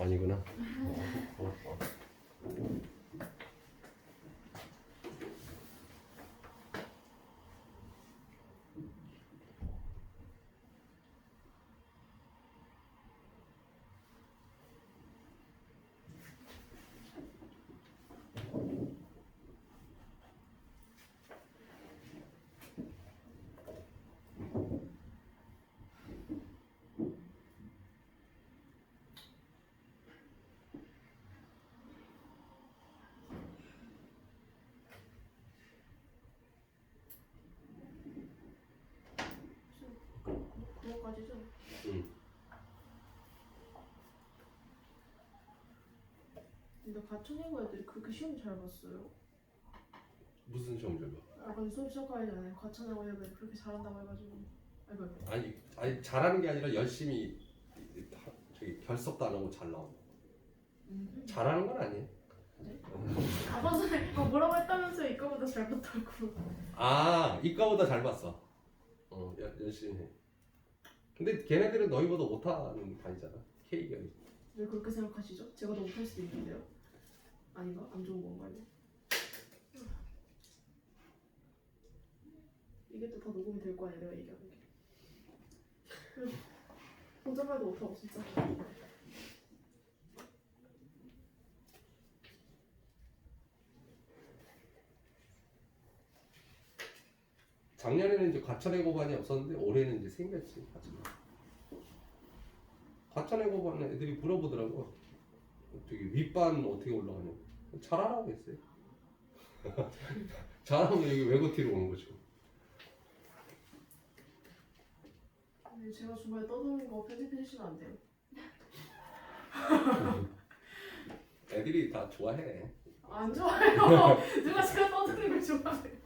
아니구나. 그거까지죠? 응. 근데 가천여고 애들이 그렇게 시험 잘 봤어요? 무슨 시험 잘 봐? 아 근데 수업 시작하기 전에 가천여고 애들이 그렇게 잘한다고 해가지고 아이고 아니 잘하는 게 아니라 열심히 저기 결석도 안 하고 잘 나온다. 잘하는 건 아니에요. 네? 아까 전에 그거 뭐라고 했다면서요? 이거보다 잘 봤다고. 아 이과보다 잘 봤어. 열심히 해. 근데 걔네들은 너희보다 못하는 반이잖아. K가. 왜 그렇게 생각하시죠? 제가 더 못할 수도 있는데요? 아닌가? 안 좋은 건가요? 이게 또 다 녹음이 될 거 아니야 내가 얘기하는 게. 혼잣말도 못하고 진짜. 작년에는 이제 과천의 고반이 없었는데 올해는 이제 생겼지. 과천의 고반은 애들이 물어보더라고. 저기 윗반 어떻게 올라가냐. 잘하라고 했어요. 잘하면 여기 외고티로 오는 거죠. 근데 제가 중간에 떠드는 거 편집해 주시면 안 돼요? 애들이 다 좋아해. 안 좋아요. 누가 제가 떠드는 걸 좋아해?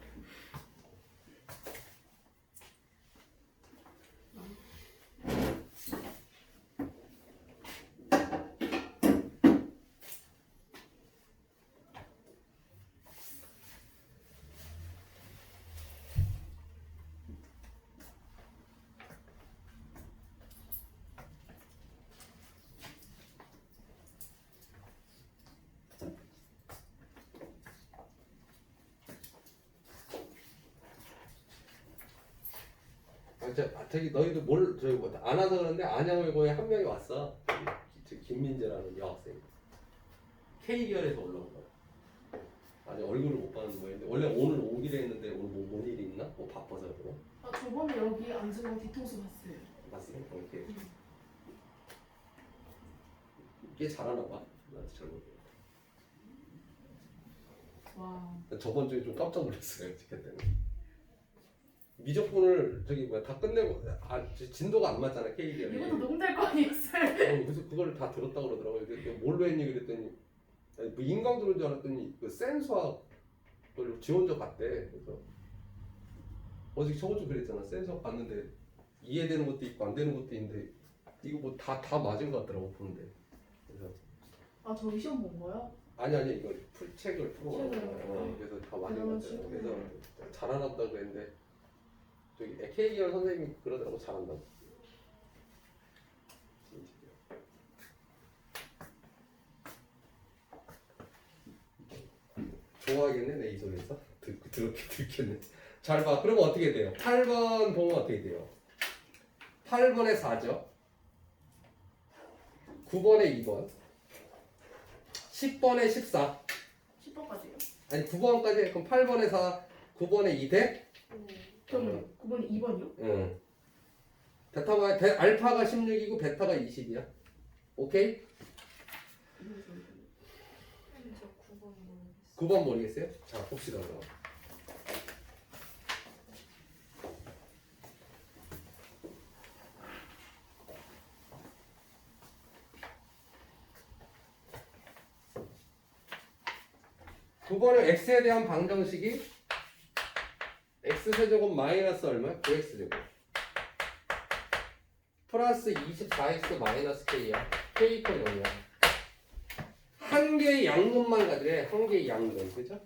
저기 너희도 저기 안 와서 그런데 안양외고에 한 명이 왔어. 김민재라는 여학생. K결에서 올라온 거야. 아직 얼굴을 못 봤는 거였는데 원래 오늘 오기로 했는데 오늘 뭔 일이 있나? 뭐 바빠서 그래? 아 저번에 여기 앉은 거 뒤통수 봤어요. 봤어? 이렇게. 꽤 잘하나 봐. 나도 잘 모르겠어. 와. 저번 주에 좀 깜짝 놀랐어요. 그때는. 미적분을 다 끝내고 진도가 안 맞잖아 K결이. 이것도 녹음될 거 아니었어요? 그래서 그걸 다 들었다고 그러더라고요. 근데 뭘로 했니 그랬더니 아니, 뭐 인강 들은 줄 알았더니 그 센수학 걸 지원자 봤대. 그래서 어제 저번 주 그랬잖아. 센수학 봤는데 이해되는 것도 있고 안 되는 것도 있는데 이거 뭐 다 맞은 것 같더라고 보는데. 그래서 아 저기 시험 본 거요? 아니 이거 책을 풀어. 책을. 그래서 다 맞은 것 같더라고. 그래서 잘한다고 그랬는데 저기 K계열 선생님이 그러더라고 잘한다고. 좋아하겠네 내 이 소리에서 듣겠네. 잘 봐. 그러면 어떻게 돼요? 8번 보면 어떻게 돼요? 8번에 4죠. 9번에 2번. 10번에 14. 10번까지요? 아니 9번까지. 그럼 8번에 4, 9번에 2 돼? 그럼 9번이 2번이요? 응. 알파가 16이고 베타가 20이야. 오케이? 저 9번 모르겠어요. 9번 모르겠어요? 자 봅시다 그럼. 두 번은 x에 대한 방정식이 x세제곱 마이너스 얼마? 9x제곱 플러스 24x 마이너스 k야. k 이퀄 0이야. 한 개의 양근만 가지래. 한 개의 양근. 그죠?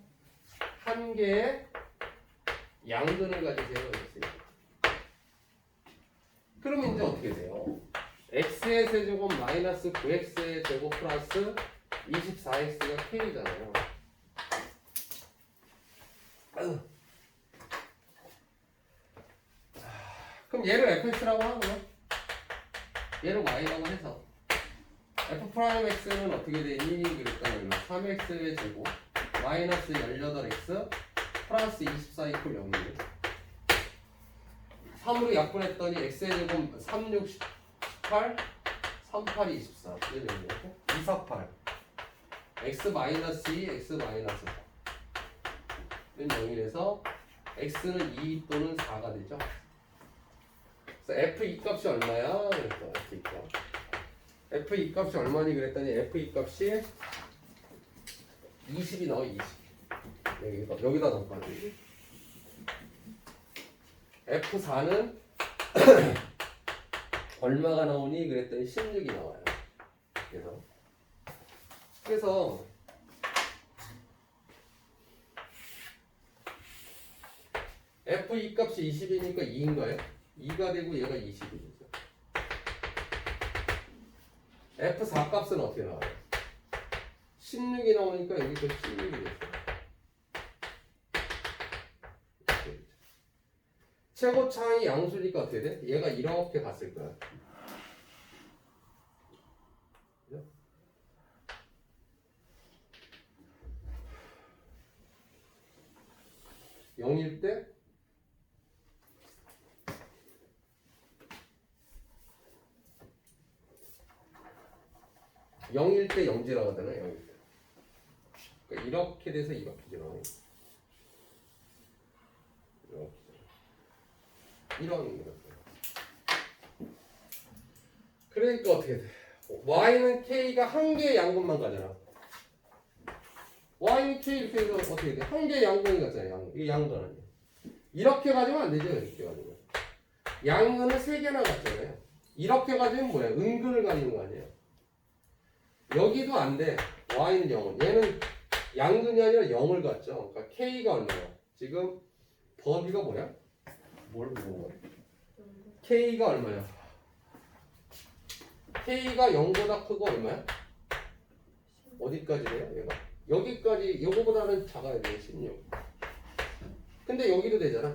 한 개의 양근을 가지세요. 이랬어요. 그러면 이제 어떻게 돼요? x의 세제곱 마이너스 9x의 제곱 플러스 24x가 k잖아요. 그럼 얘를 fx라고 하고요. 얘를 y라고 해서 f 프라임 x는 어떻게 되니? 그랬더니 3x의 제곱 마이너스 18x 플러스 24 이퀄 0이에요. 3으로 약분했더니 x의 제곱 3, 6, 8, 3, 8, 24 248 x 마이너스 2, x 마이너스 4 0이라서 x는 2 또는 4가 되죠. 그래서 f2 값이 얼마야? 그랬더니 f2 값이 얼마니? 그랬더니 f2 값이 20이 나와. 20 여기다 넣을까? f4는 얼마가 나오니? 그랬더니 16이 나와요. 그래서 f2 값이 20이니까 2인가요? 2가 되고 얘가 20이죠. f4 값은 어떻게 나와요? 16이 나오니까 여기서 16이 됐어요. 최고차항이 양수니까 어떻게 돼? 얘가 이렇게 갔을 거야. 그죠? (0일) 때 0일 때 0지라고 하잖아요. 0일 때. 그러니까 이렇게 돼서 이렇게 지나가요. 이런 거죠. 그러니까 어떻게 돼? y는 k가 한 개의 양분만 가잖아. y는 k 이렇게 해서 어떻게 돼? 한 개의 양분이 가잖아요. 이게 양분 아니에요. 이렇게 가지면 안 되죠. 이렇게 가지면. 양근을 세 개나 갖잖아요. 이렇게 가지면 뭐야? 은근을 가지는 거 아니에요. 여기도 안 돼. y는 0은. 얘는 양근이 아니라 0을 갖죠. 그러니까 k가 얼마야? 지금 범위가 뭐야? 뭘 보는 거야? k가 얼마야? k가 0보다 크고 얼마야? 어디까지 돼요? 얘가? 여기까지, 요거보다는 작아야 돼요. 16. 근데 여기도 되잖아.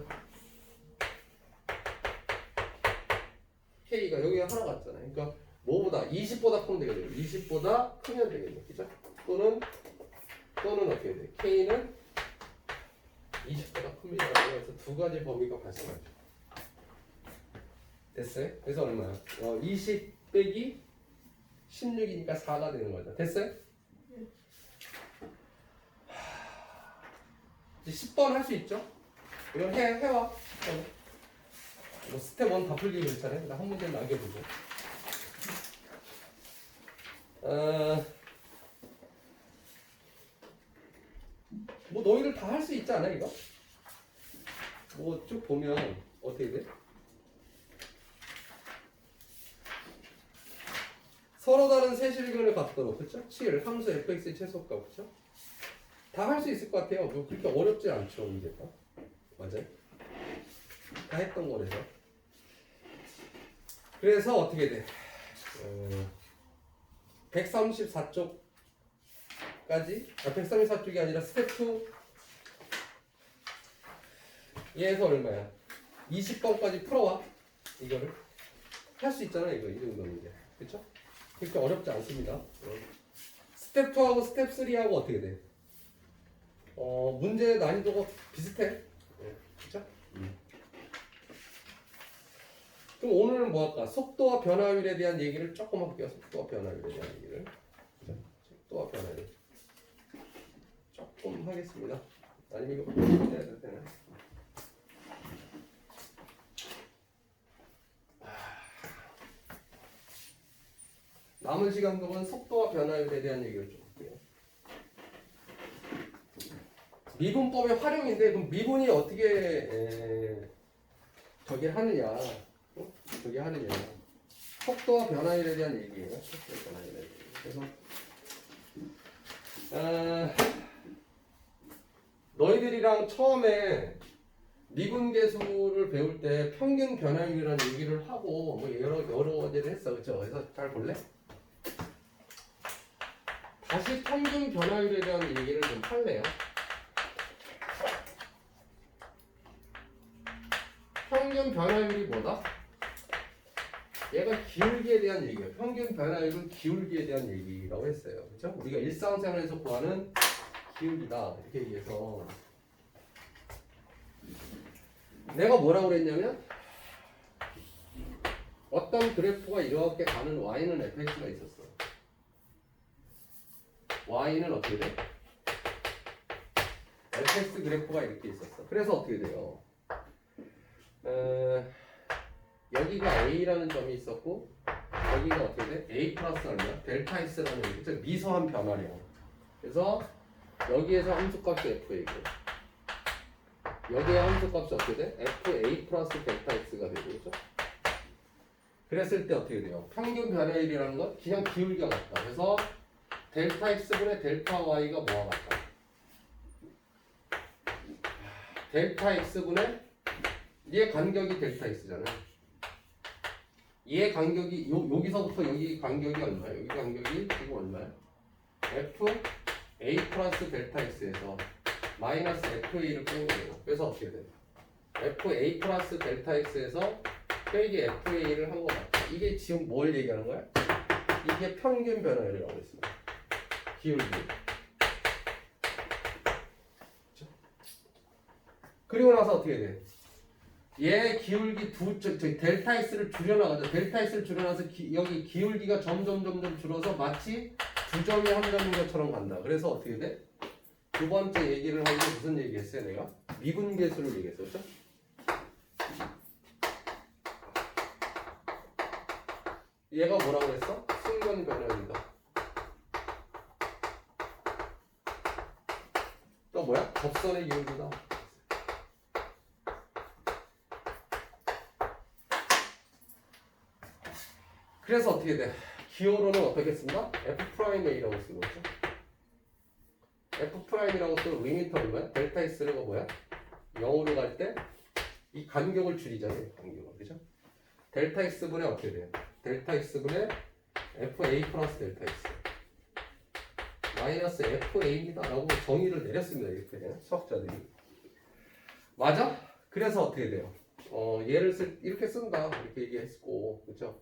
k가 여기가 하나 같잖아. 그러니까 뭐보다 20보다 크면 되겠네요. 20보다 크면 되겠네. 그죠? 또는 어떻게 돼? k는 20보다 큽니다. 그래서 두 가지 범위가 발생하죠. 됐어요? 그래서 얼마야? 20 빼기 16이니까 4가 되는 거죠. 됐어요? 이제 10번 할 수 있죠? 이건 해와. 뭐 스텝 1 다 풀기 그렇잖아요. 한 문제는 남겨보죠. 뭐 너희들 다 할 수 있지 않아 이거? 뭐 쭉 보면 어떻게 돼? 서로 다른 세실근을 갖도록 그렇죠? 7 함수 fx의 최소값 그렇죠? 다 할 수 있을 것 같아요. 뭐 그렇게 어렵지 않죠 문제가. 맞아요? 다 했던 거라서. 그래서 어떻게 돼? 134쪽까지 134쪽이 아니라 스텝 2 얘에서 얼마야? 20번까지 풀어와. 이거를 할 수 있잖아 이거 이 정도는 이제 그렇죠? 그렇게 어렵지 않습니다. 스텝 2하고 스텝 3하고 어떻게 돼? 문제 난이도가 비슷해. 그렇죠? 그럼 오늘은 뭐 할까? 속도와 변화율에 대한 얘기를 조금 할게요. 속도와 변화율에 대한 얘기를. 그렇죠? 속도와 변화율 조금 하겠습니다. 아니면 이거 해야 될 때는. 남은 시간 동안 속도와 변화율에 대한 얘기를 좀 할게요. 미분법의 활용인데 그럼 미분이 어떻게 저기 하느냐? 저기 하느냐? 속도와 변화율에 대한 얘기예요. 속도와 변화율에 대한 얘기. 그래서 너희들이랑 처음에 미분계수를 배울 때 평균 변화율이라는 얘기를 하고 뭐 여러 가지를 했어, 그렇죠? 그래서 잘 볼래? 다시 평균 변화율에 대한 얘기를 좀 할래요. 평균 변화율이 뭐다? 얘가 기울기에 대한 얘기예요. 평균 변화율은 기울기에 대한 얘기라고 했어요. 그렇죠? 우리가 일상생활에서 구하는 기울기다 이렇게 얘기해서 내가 뭐라고 그랬냐면 어떤 그래프가 이렇게 가는 y는 fx가 있었어. y는 어떻게 돼? fx 그래프가 이렇게 있었어. 그래서 어떻게 돼요? 여기가 a라는 점이 있었고 여기가 어떻게 돼? a 플러스 얼마? 델타 x라는 얘기, 미소한 변화량. 그래서 여기에서 함수값이 f이고 여기에 함수값이 어떻게 돼? fa 플러스 델타 x가 되고, 그렇죠? 그랬을 때 어떻게 돼요? 평균 변화율이라는 건 그냥 기울기가 같다. 그래서 델타 x분의 델타 y가 뭐와 같다? 델타 x분의 얘 간격이 델타 x잖아요. 얘 간격이 여기서부터 여기 간격이 얼마예요? 여기 간격이 지금 얼마예요? f a 플러스 델타 x에서 마이너스 fa를 뺀 거예요. 그래서 어떻게 돼요? fa 플러스 델타 x에서 빼기 fa를 한 거 같아. 이게 지금 뭘 얘기하는 거야? 이게 평균 변화율이라고 했습니다. 기울기. 그리고 나서 어떻게 돼? 얘 기울기 델타 x를 줄여나가죠. 델타 x를 줄여나서 여기 기울기가 점점 줄어서 마치 두 점이 한 점인 것처럼 간다. 그래서 어떻게 돼? 두 번째 얘기를 할 때 무슨 얘기했어요? 내가 미분계수를 얘기했어, 그렇죠? 얘가 뭐라고 했어? 순간 변화율이다. 또 뭐야? 접선의 기울기다. 그래서 어떻게 돼? 기호로는 어떻게 쓴다? F'A라고 쓰고 있죠. F'이라고 쓰면 리미터 얼마야? 델타 X가 뭐야? 0으로 갈 때 이 간격을 줄이잖아요. 간격을. 그죠? 델타 X분의 어떻게 돼요? 델타 X분의 FA 플러스 델타 X 마이너스 FA입니다. 라고 정의를 내렸습니다. 이렇게 수학자들이. 맞아? 그래서 어떻게 돼요? 얘를 이렇게 쓴다. 이렇게 얘기했고. 그죠?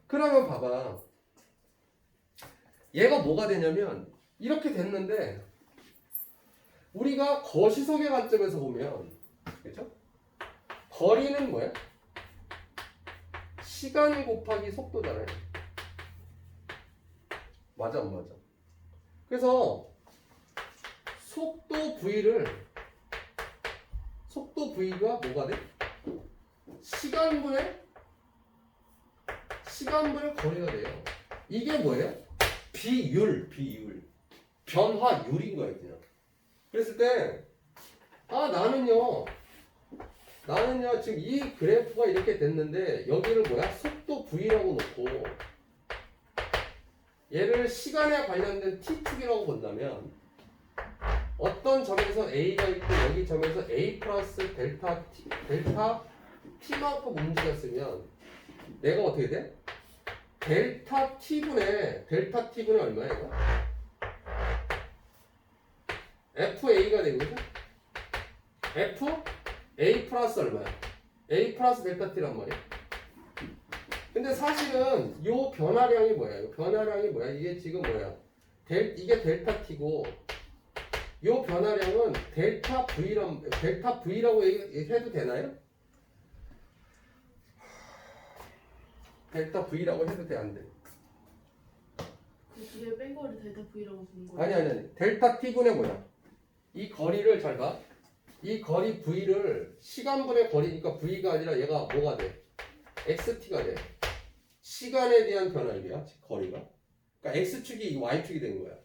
그러면 봐봐. 얘가 뭐가 되냐면 이렇게 됐는데 우리가 거시속의 관점에서 보면 그죠? 거리는 뭐야? 시간 곱하기 속도잖아요. 맞아 안 맞아? 그래서 속도 V가 뭐가 돼? 시간분의 거리가 돼요. 이게 뭐예요? 비율. 변화율인 거예요, 그냥. 그랬을 때, 나는요, 지금 이 그래프가 이렇게 됐는데, 여기를 뭐야? 속도 V라고 놓고, 얘를 시간에 관련된 T축이라고 본다면, 어떤 점에서 A가 있고, 여기 점에서 A 플러스 델타 T만큼 움직였으면, 내가 어떻게 돼? 델타 T분의 얼마예요? FA가 되는 거죠? FA 플러스 얼마야? A 플러스 델타 T란 말이야. 근데 사실은 요 변화량이 뭐야? 이게 지금 뭐야? 이게 델타 T고 요 변화량은 델타 V라고 해도 되나요? 델타 V라고 해도 돼, 안 돼? 그 뒤에 뺀 거를 델타 V라고 부른 거예요? 아니. 델타 T분의 뭐야? 이 거리를 잘 봐. 이 거리 V를 시간분의 거리니까 V가 아니라 얘가 뭐가 돼? XT가 돼. 시간에 대한 변화율이야, 거리가. 그러니까 X축이 Y축이 된 거야.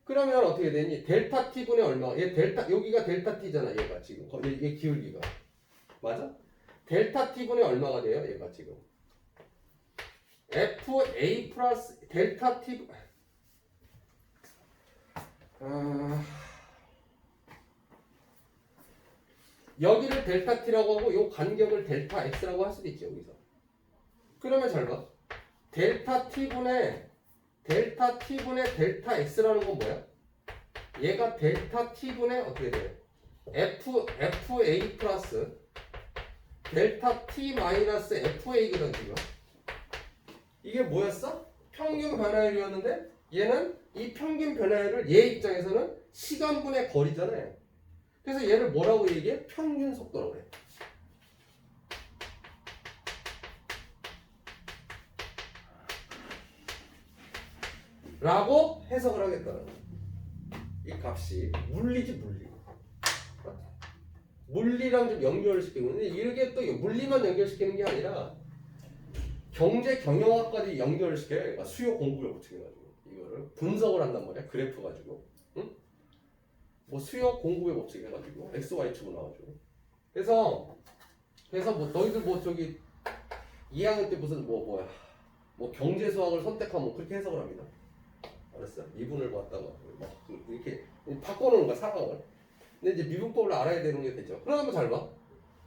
그러면 어떻게 되니? 델타 T분의 얼마? 여기가 델타 T잖아, 얘가 지금. 얘 기울기가. 맞아? 델타 T분의 얼마가 돼요, 얘가 지금? FA 플러스 델타 T 여기를 델타 t라고 하고 요 간격을 델타 x라고 할 수도 있지 여기서. 그러면 잘 봐. 델타 t분의 델타 x라는 건 뭐야? 얘가 델타 t분의 어떻게 돼? fa 플러스 델타 t 마이너스 fa거든 지금. 이게 뭐였어? 평균 변화율이었는데 얘는 이 평균 변화율을 얘 입장에서는 시간분의 거리잖아요. 그래서 얘를 뭐라고 얘기해? 평균 속도라고 그래. 라고 해석을 하겠다는 거야. 이 값이 물리지 물리. 물리랑 좀 연결을 시키고 근데 이게 또 물리만 연결시키는 게 아니라 경제 경영학까지 연결을 시켜요. 그러니까 수요 공급을 법칙해가지고 이거를 분석을 한단 말이야. 그래프 가지고, 응? 뭐 수요 공급의 법칙 해가지고 x, y 축으로 나와가지고. 그래서 뭐 너희들 뭐 저기 2학년 때 무슨 뭐 경제 수학을 선택하면 그렇게 해석을 합니다. 알았어? 이분을 봤다가 막 이렇게 바꿔놓은 거야 상황을. 근데 이제 미분법을 알아야 되는 게 되죠. 그러면 잘 봐.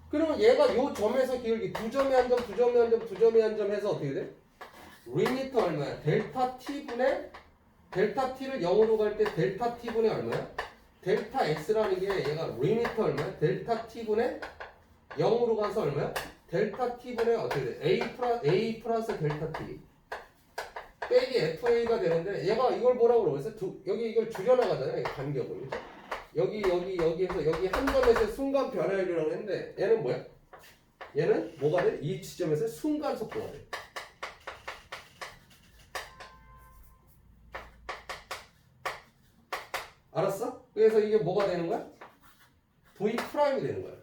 그러면 얘가 요 점에서 기울기 두 점에 한 점, 두 점에 한 점, 두 점에 한 점 해서 어떻게 돼? 리미트 얼마야? 델타 t분의 델타 t를 0으로 갈 때 델타 t분의 얼마야? 델타 x라는 게 얘가 리미트 얼마야? 델타 t분의 0으로 가서 얼마야? 델타 t분의 어떻게 돼? a 플러스 델타 t 빼기 fa가 되는데 얘가 이걸 뭐라고 그러겠어? 여기 이걸 줄여나가잖아요. 이 간격을. 그죠? 여기에서 여기 한 점에서 순간 변화율이라고 했는데 얘는 뭐야? 얘는 뭐가 돼? 이 지점에서 순간 속도가 돼. 알았어? 그래서 이게 뭐가 되는 거야? V 프라임이 되는 거야.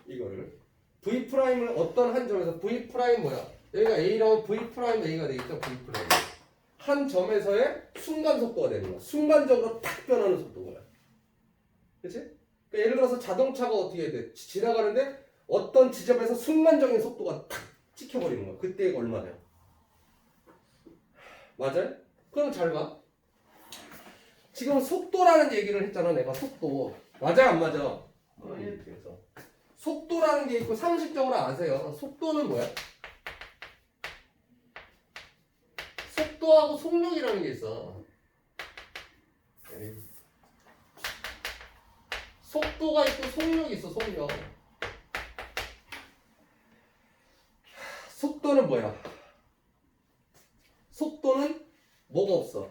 이거를 V 프라임을 어떤 한 점에서 V 프라임 뭐야? 여기가 A라고 V 프라임 A가 되겠죠? V 프라임 한 점에서의 순간 속도가 되는 거야. 순간적으로 탁 변하는 속도인 거야. 그치? 그러니까 예를 들어서 자동차가 어떻게 해야 돼? 지나가는데 어떤 지점에서 순간적인 속도가 탁 찍혀버리는 거야. 그때가 얼마냐? 맞아요? 그럼 잘 봐. 지금 속도라는 얘기를 했잖아. 내가 속도. 맞아 안 맞아? 그래서 속도라는 게 있고 상식적으로 아세요. 속도는 뭐야? 속도하고 속력이라는 게 있어. 속도가 있고 속력이 있어. 속력. 속도는 뭐야? 속도는 뭐가 없어?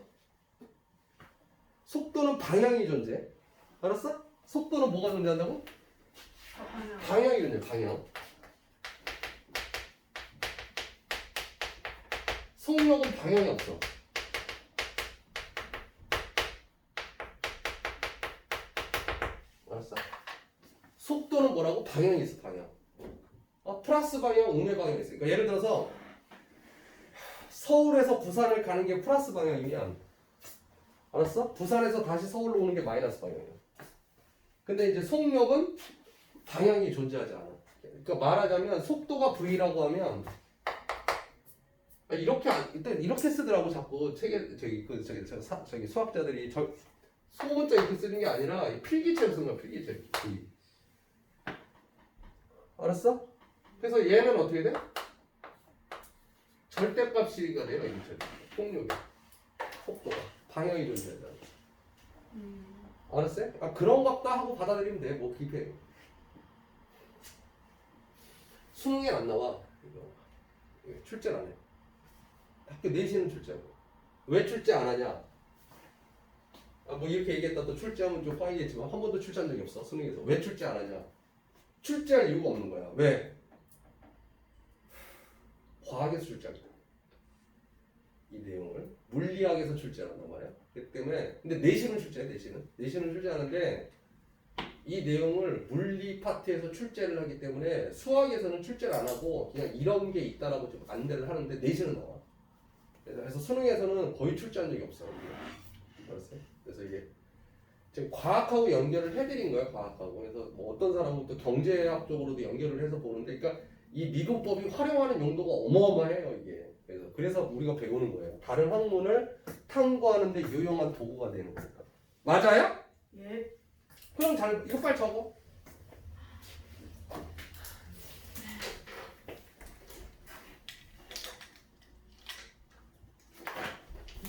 속도는 방향이 존재해. 알았어? 속도는 뭐가 존재한다고? 방향이 존재해. 방향. 속력은 방향이 없어. 알았어? 속도는 뭐라고? 방향이 있어. 방향. 플러스 방향, 우회 방향이 있어. 그러니까 예를 들어서 서울에서 부산을 가는 게 플러스 방향이면 알았어? 부산에서 다시 서울로 오는 게 마이너스 방향이야. 근데 이제 속력은 방향이 존재하지 않아. 그러니까 말하자면 속도가 V라고 하면 이렇게 쓰더라고 자꾸 책에 저기 수학자들이 소문자 이렇게 쓰는 게 아니라 필기체로 쓰는 거야. 필기체. V. 알았어? 그래서 얘는 어떻게 돼? 절대값이가 돼요. 이 속력이. 속도가. 방향이 존재하잖아. 알았어요? 그런 것다 하고 받아들이면 돼. 뭐 기대. 수능에 안 나와. 이거 출제를 안 해. 학교 내신은 출제하고. 왜 출제 안 하냐? 뭐 이렇게 얘기했다 또 출제하면 좀 화이겠지만 한 번도 출제한 적이 없어. 수능에서. 왜 출제 안 하냐? 출제할 이유가 없는 거야. 왜? 과학에서 출제한다. 이 내용을 물리학에서 출제한단 말이야. 그렇기 때문에 근데 내신은 출제해. 내신은 출제하는데 이 내용을 물리 파트에서 출제를 하기 때문에 수학에서는 출제를 안 하고 그냥 이런 게 있다라고 좀 안대를 하는데 내신은 나와. 그래서 수능에서는 거의 출제한 적이 없어. 알았어요? 그래서 이게 지금 과학하고 연결을 해드린 거야. 과학하고. 그래서 뭐 어떤 사람은 또 경제학 쪽으로도 연결을 해서 보는데, 그러니까 이 미분법이 활용하는 용도가 어마어마해요. 이게. 그래서 우리가 배우는 거예요. 다른 학문을 탐구하는데 유용한 도구가 되는 거니까. 맞아요? 예. 그럼 이거 빨리 적어.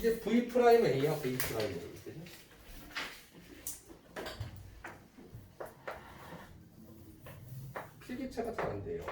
이게 V 프라임 A야, V 프라임 A. 그죠? 필기체가 잘 안 돼요.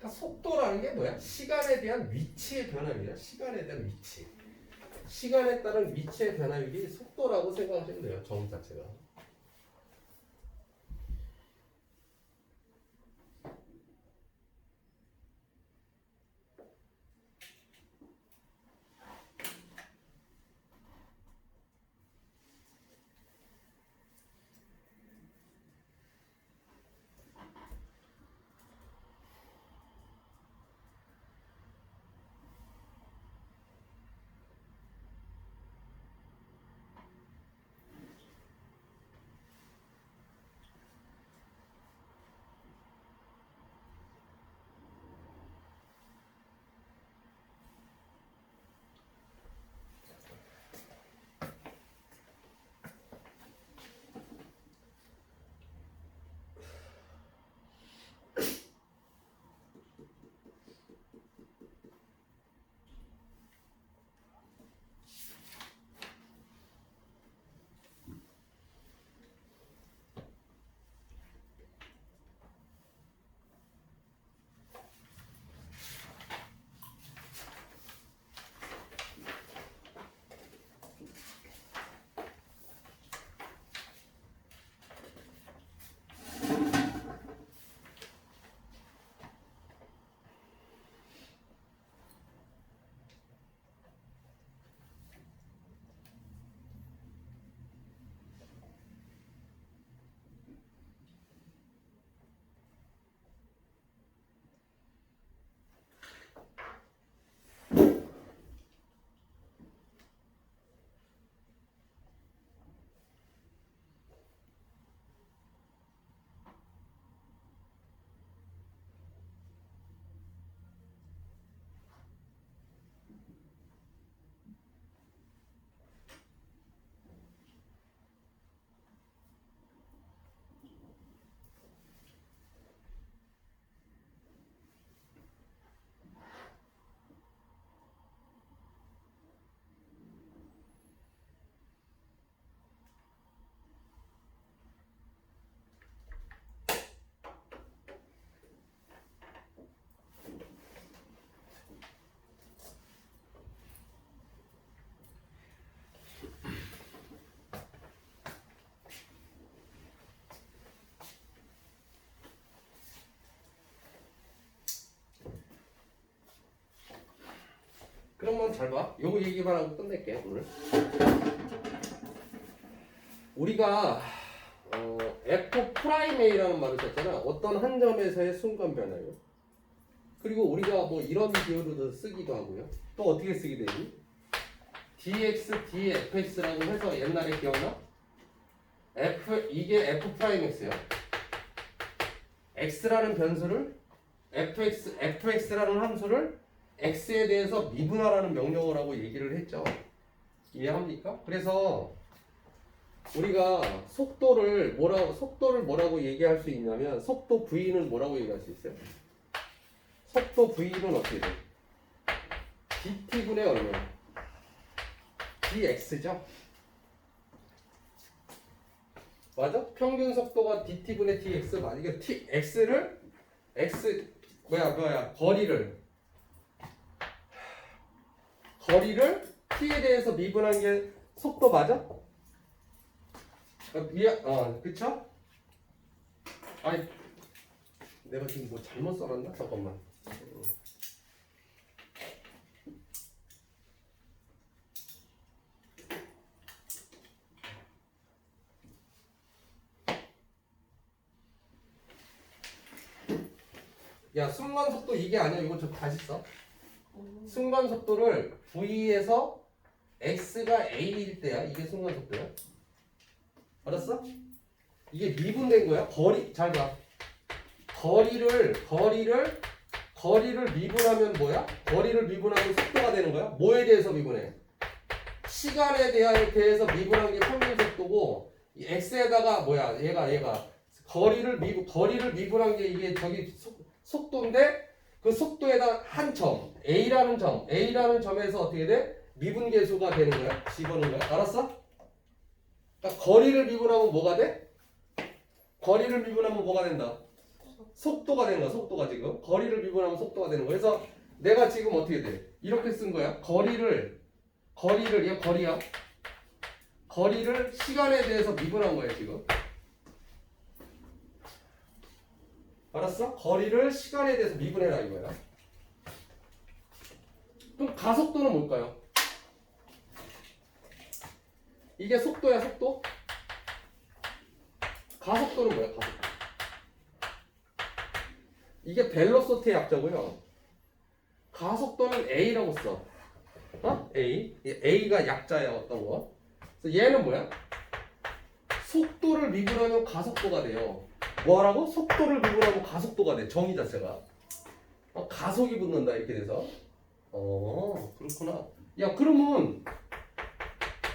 그러니까 속도라는 게 뭐야? 시간에 대한 위치의 변화입니다. 시간에 대한 위치. 시간에 따른 위치의 변화율이 속도라고 생각하시면 돼요. 정 자체가. 그러면 잘 봐. 요거 얘기만 하고 끝낼게 오늘. 우리가 F 프라임 A라는 말을 썼잖아. 어떤 한 점에서의 순간 변화요. 그리고 우리가 뭐 이런 비율로도 쓰기도 하고요. 또 어떻게 쓰게 되니? dx, dfx라고 해서 옛날에 기억나? 이게 f 프라임 x야. x라는 변수를 fx라는 함수를 x에 대해서 미분하라는 명령을 하고 얘기를 했죠. 이해합니까? 그래서 우리가 속도를 뭐라고 얘기할 수 있냐면 속도 v는 뭐라고 얘기할 수 있어요? 속도 v는 어떻게 돼? dt분의 얼마? dx죠? 맞아? 평균 속도가 dt분의 dx 맞아? 이게 x를 거리를 t에 대해서 미분한 게 속도 맞아? 그쵸? 아니 내가 지금 뭐 잘못 써놨나? 잠깐만. 야 순간 속도 이게 아니야. 이거 좀 다시 써. 어. 순간 속도를 V에서 x가 a일 때야. 이게 순간 속도야. 알았어? 이게 미분된 거야. 거리 잘 봐. 거리를 미분하면 뭐야? 거리를 미분하면 속도가 되는 거야. 뭐에 대해서 미분해? 시간에 대해서 미분한 게 평균 속도고 이 x에다가 뭐야? 얘가 거리를 미분한 게 이게 저기 속도인데 그 속도에다 한 점 A라는 점에서 어떻게 돼? 미분 계수가 되는 거야. 집어넣는 거야. 알았어? 그러니까 거리를 미분하면 뭐가 돼? 거리를 미분하면 뭐가 된다? 속도가 되는 거야. 속도가 지금 거리를 미분하면 속도가 되는 거야. 그래서 내가 지금 어떻게 돼? 이렇게 쓴 거야. 거리를 얘 거리야. 거리를 시간에 대해서 미분한 거야 지금. 알았어? 거리를 시간에 대해서 미분해라 이거야. 그럼 가속도는 뭘까요? 이게 속도야 속도? 가속도는 뭐야 가속도? 이게 벨로시티의 약자고요. 가속도는 A라고 써. 어? A. A가 약자야 어떤 거. 그래서 얘는 뭐야? 속도를 미분하면 가속도가 돼요. 뭐라고? 속도를 미분하면 가속도가 돼. 정의 자체가. 가속이 붙는다 이렇게 돼서. 그렇구나. 야 그러면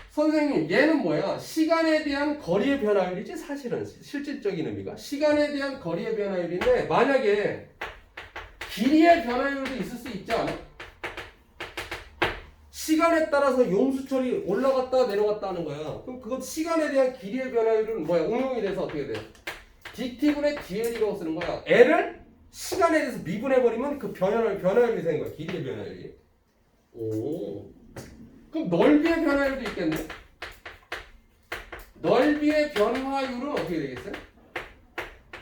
선생님 얘는 뭐야? 시간에 대한 거리의 변화율이지 사실은 실질적인 의미가 시간에 대한 거리의 변화율인데 만약에 길이의 변화율도 있을 수 있지 않아? 시간에 따라서 용수철이 올라갔다 내려갔다 하는 거야. 그럼 그것 시간에 대한 길이의 변화율은 뭐야? 응용이 돼서 어떻게 돼? dt분의 dl이라고 쓰는 거야. l을 시간에 대해서 미분해버리면 그 변화율이 생긴 거야. 길이의 변화율이. 오. 그럼 넓이의 변화율도 있겠네? 넓이의 변화율은 어떻게 되겠어요?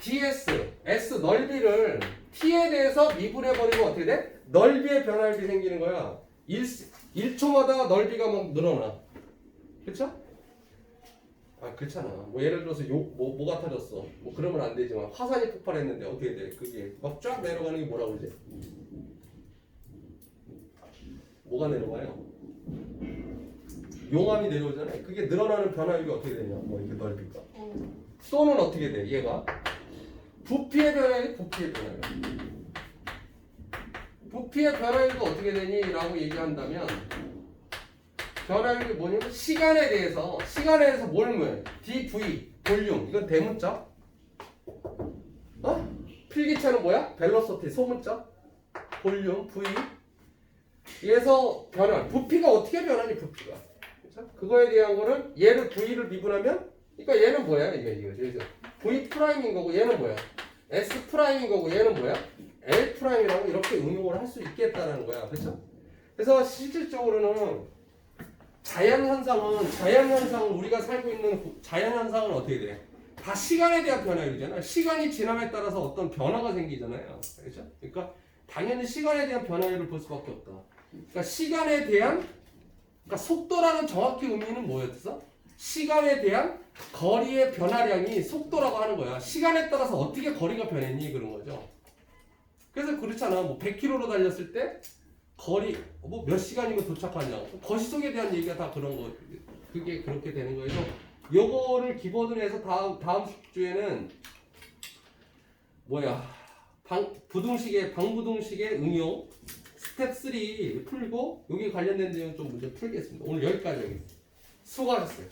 ds, s 넓이를 t에 대해서 미분해버리면 어떻게 돼? 넓이의 변화율이 생기는 거야. 1초마다 넓이가 막 늘어나. 그쵸? 그렇잖아. 뭐 예를 들어서 뭐가 터졌어. 뭐 그러면 안 되지만 화산이 폭발했는데 어떻게 돼? 그게 막 쫙 내려가는 게 뭐라고 그러지? 뭐가 내려가요? 용암이 내려오잖아요. 그게 늘어나는 변화율이 어떻게 되냐? 뭐 이렇게 넓이가. 또는 어떻게 돼? 얘가 부피의 변화율이 부피의 변화율. 부피의 변화율도 어떻게 되니? 라고 얘기한다면 변화율이 뭐냐면 시간에 대해서 뭘 뭐? dv 볼륨 이건 대문자. 필기체는 뭐야? 벨로시티 소문자. 볼륨 v 에서 변화. 부피가 어떻게 변하니 부피가. 그렇죠? 그거에 대한 거는 얘를 v를 미분하면 그러니까 얘는 뭐야? 이거 v 프라임인 거고 얘는 뭐야? s 프라임인 거고 얘는 뭐야? l 프라임이라고 이렇게 응용을 할 수 있겠다는 거야. 그렇죠? 그래서 실질적으로는 자연현상은 우리가 살고 있는 자연현상은 어떻게 돼? 다 시간에 대한 변화율이잖아. 시간이 지남에 따라서 어떤 변화가 생기잖아요. 그렇죠? 그러니까 당연히 시간에 대한 변화율을 볼 수밖에 없다. 그러니까 시간에 대한 그러니까 속도라는 정확히 의미는 뭐였어? 시간에 대한 거리의 변화량이 속도라고 하는 거야. 시간에 따라서 어떻게 거리가 변했니 그런 거죠. 그래서 그렇잖아. 뭐 100km로 달렸을 때 거리 뭐 몇 시간이면 도착하냐. 거시속에 대한 얘기가 다 그런 거. 그게 그렇게 되는 거예요. 요거를 기본으로 해서 다음 주에는 뭐야? 방부등식의 응용 스텝 3 풀고 여기 관련된 내용 좀 문제 풀겠습니다. 오늘 여기까지 하겠습니다. 수고하셨어요.